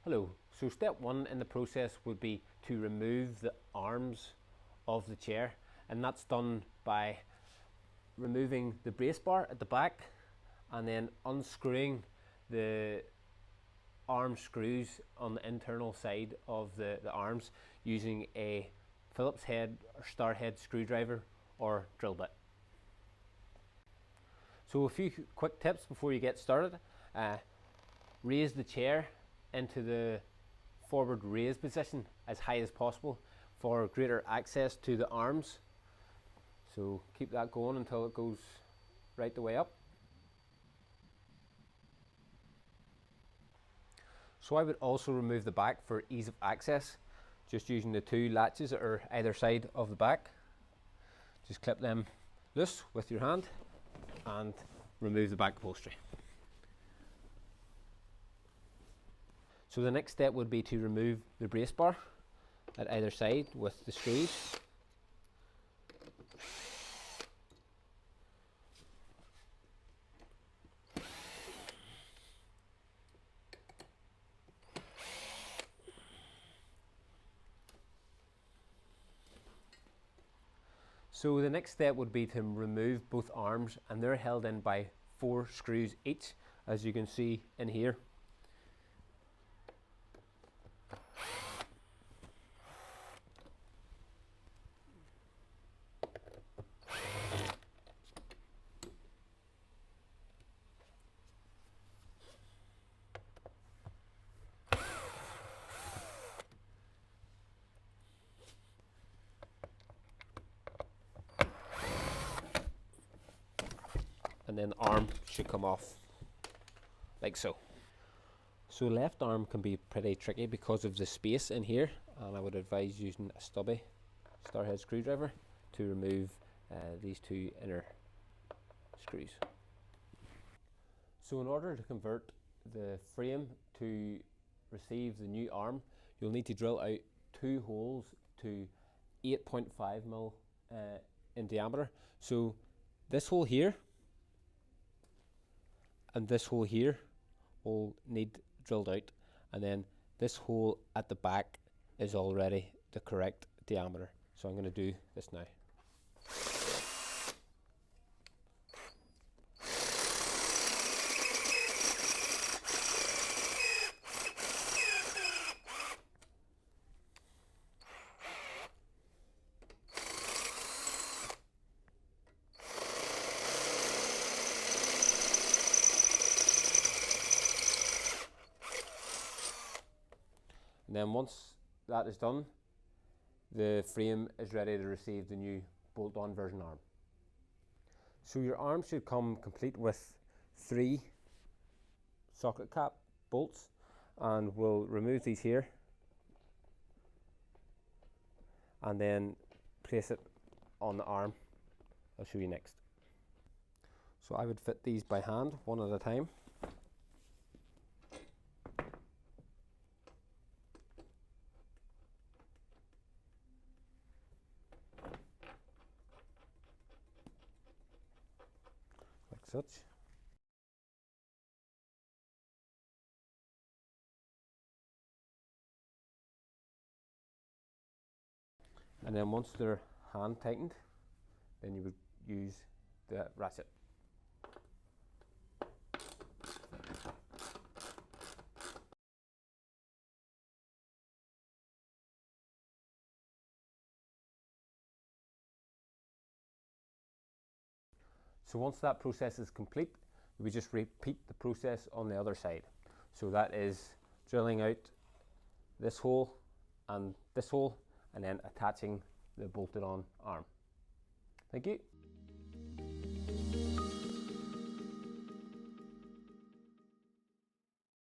Hello. So step one in the process would be to remove the arms of the chair, and that's done by removing the brace bar at the back and then unscrewing the arm screws on the internal side of the arms using a Phillips head or star head screwdriver or drill bit. So a few quick tips before you get started. Raise the chair into the forward raise position as high as possible for greater access to the arms. So keep that going until it goes right the way up. So I would also remove the back for ease of access, just using the two latches that are either side of the back. Just clip them loose with your hand and remove the back upholstery. So the next step would be to remove the brace bar at either side with the screws. So the next step would be to remove both arms, and they're held in by 4 screws each, as you can see in here. And then the arm should come off like so. So left arm can be pretty tricky because of the space in here, and I would advise using a stubby star head screwdriver to remove these two inner screws. So in order to convert the frame to receive the new arm, you'll need to drill out 2 holes to 8.5mm in diameter. So this hole here and this hole here will need drilled out, and then this hole at the back is already the correct diameter. So I'm going to do this now. And then once that is done, the frame is ready to receive the new bolt-on version arm. So your arm should come complete with 3 socket cap bolts, and we'll remove these here and then place it on the arm. I'll show you next. So I would fit these by hand, one at a time. Like such. And then once they're hand tightened, then you would use the ratchet. So once that process is complete, we just repeat the process on the other side. So that is drilling out this hole and this hole, and then attaching the bolted on arm. Thank you.